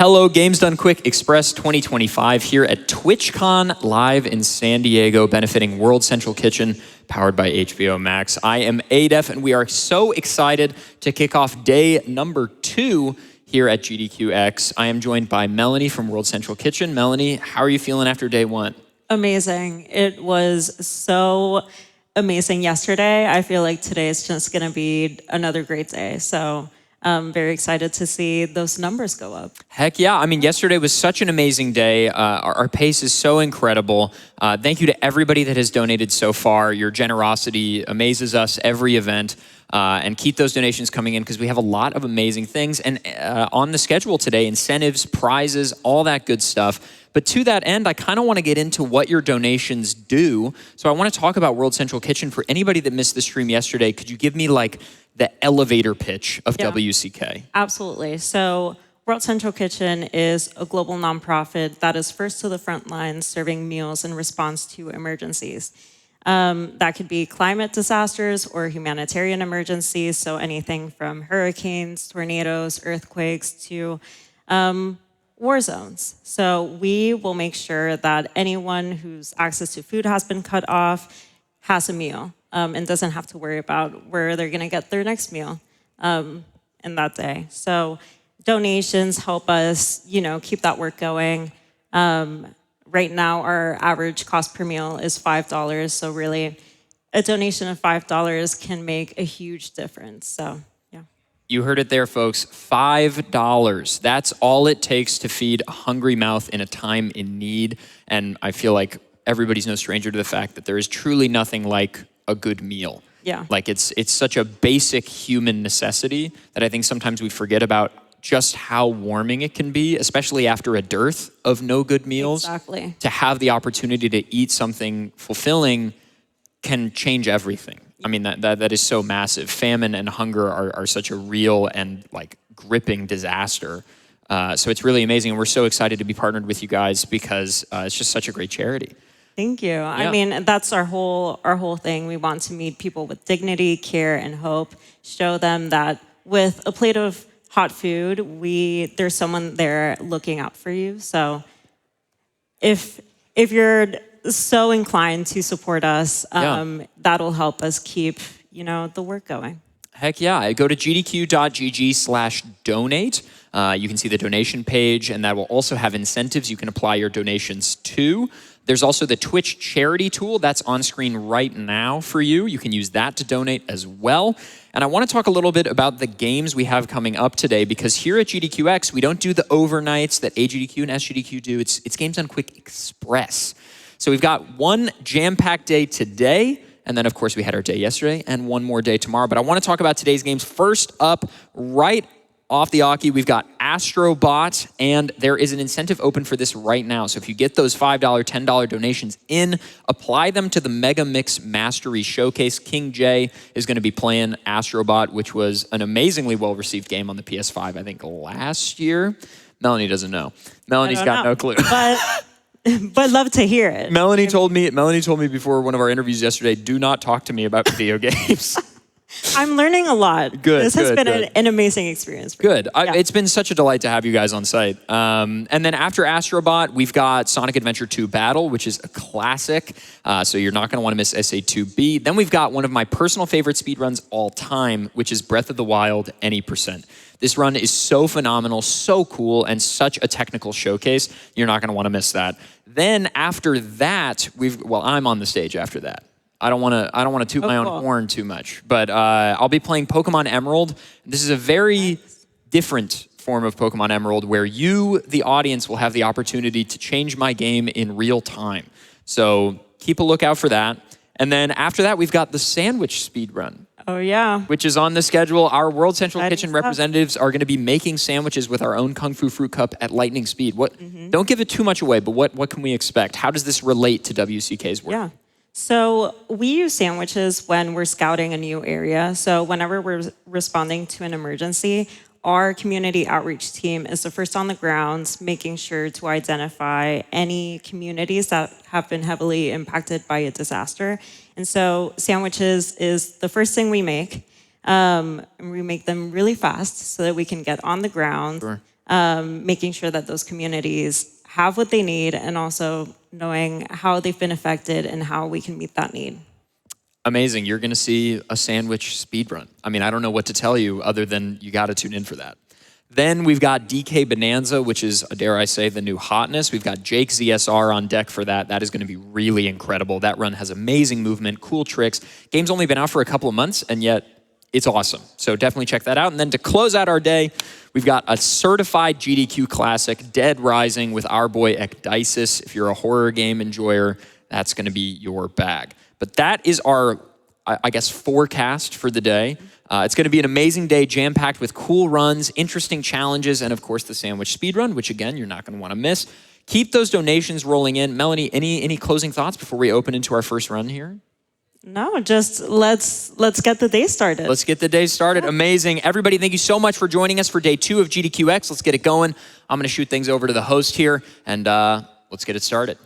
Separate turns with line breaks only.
Hello, Games Done Quick Express 2025 here at TwitchCon live in San Diego, benefiting World Central Kitchen, powered by HBO Max. I am Adef, and we are so excited to kick off day number 2 here at GDQX. I am joined by Melanie from World Central Kitchen. Melanie, how are you feeling after day 1?
Amazing. It was so amazing yesterday. I feel like today is just going to be another great day. So I'm very excited to see those numbers go up.
Heck yeah. I mean, yesterday was such an amazing day. Our pace is so incredible. Thank you to everybody that has donated so far. Your generosity amazes us every event. And keep those donations coming in because we have a lot of amazing things. And on the schedule today, incentives, prizes, all that good stuff. But to that end, I kind of want to get into what your donations do. So I want to talk about World Central Kitchen. For anybody that missed the stream yesterday, could you give me like the elevator pitch of WCK?
Absolutely. So World Central Kitchen is a global nonprofit that is first to the front lines serving meals in response to emergencies. That could be climate disasters or humanitarian emergencies, so anything from hurricanes, tornadoes, earthquakes to war zones. So we will make sure that anyone whose access to food has been cut off has a meal and doesn't have to worry about where they're going to get their next meal in that day. So donations help us, keep that work going. Right now, our average cost per meal is $5. So really, a donation of $5 can make a huge difference. So, yeah.
You heard it there, folks. $5. That's all it takes to feed a hungry mouth in a time in need. And I feel like everybody's no stranger to the fact that there is truly nothing like a good meal.
Yeah.
Like it's such a basic human necessity that I think sometimes we forget about just how warming it can be, especially after a dearth of no good meals.
Exactly.
To have the opportunity to eat something fulfilling can change everything. I mean, that is so massive. Famine and hunger are such a real and like gripping disaster. So it's really amazing. And we're so excited to be partnered with you guys because it's just such a great charity.
Thank you. Yeah. I mean, that's our whole thing. We want to meet people with dignity, care, and hope. Show them that with a plate of hot food, there's someone there looking out for you. So if you're so inclined to support us, that'll help us keep, the work going.
Heck yeah. Go to gdq.gg/donate. You can see the donation page, and that will also have incentives you can apply your donations to. There's also the Twitch charity tool that's on screen right now for you. You can use that to donate as well. And I want to talk a little bit about the games we have coming up today, because here at GDQX, we don't do the overnights that AGDQ and SGDQ do. It's Games Done Quick Express. So we've got one jam-packed day today, and then of course we had our day yesterday, and one more day tomorrow. But I want to talk about today's games. First up, right off the Aki, we've got Astrobot, and there is an incentive open for this right now. So if you get those $5, $10 donations in, apply them to the Mega Mix Mastery Showcase. King J is going to be playing Astrobot, which was an amazingly well-received game on the PS5, I think, last year. Melanie doesn't know. Melanie's got no clue.
But love to hear it.
Melanie told me before one of our interviews yesterday, do not talk to me about video games.
I'm learning a lot.
Good.
This has been an amazing experience.
Good. It's been such a delight to have you guys on site. And then after Astrobot, we've got Sonic Adventure 2 Battle, which is a classic. So you're not going to want to miss SA2B. Then we've got one of my personal favorite speedruns all time, which is Breath of the Wild Any %. This run is so phenomenal, so cool, and such a technical showcase. You're not going to want to miss that. Then after that, I'm on the stage after that. I don't want to toot my own horn too much, but I'll be playing Pokemon Emerald. This is a very different form of Pokemon Emerald where you, the audience, will have the opportunity to change my game in real time. So keep a lookout for that. And then after that, we've got the sandwich speedrun.
Oh, yeah.
Which is on the schedule. Our World Central Kitchen representatives are going to be making sandwiches with our own Kung Fu Fruit Cup at lightning speed. Don't give it too much away, but what can we expect? How does this relate to WCK's work?
Yeah. So we use sandwiches when we're scouting a new area. So whenever we're responding to an emergency, our community outreach team is the first on the ground, making sure to identify any communities that have been heavily impacted by a disaster. And so sandwiches is the first thing we make. And we make them really fast so that we can get on the ground.
Sure.
making sure that those communities have what they need and also knowing how they've been affected and how we can meet that need.
Amazing. You're going to see a sandwich speedrun. I mean, I don't know what to tell you other than you got to tune in for that. Then we've got DK Bonanza, which is, dare I say, the new hotness. We've got Jake ZSR on deck for that. That is going to be really incredible. That run has amazing movement, cool tricks. Game's only been out for a couple of months, and yet it's awesome. So definitely check that out. And then to close out our day, we've got a certified GDQ classic, Dead Rising, with our boy Ecdysis. If you're a horror game enjoyer, that's going to be your bag. But that is our, I guess, forecast for the day. It's going to be an amazing day, jam-packed with cool runs, interesting challenges, and of course the sandwich speedrun, which again, you're not going to want to miss. Keep those donations rolling in. Melanie, any closing thoughts before we open into our first run here?
No, just let's get the day started.
Let's get the day started. Amazing. Everybody, thank you so much for joining us for day 2 of GDQX. Let's get it going. I'm going to shoot things over to the host here, and let's get it started.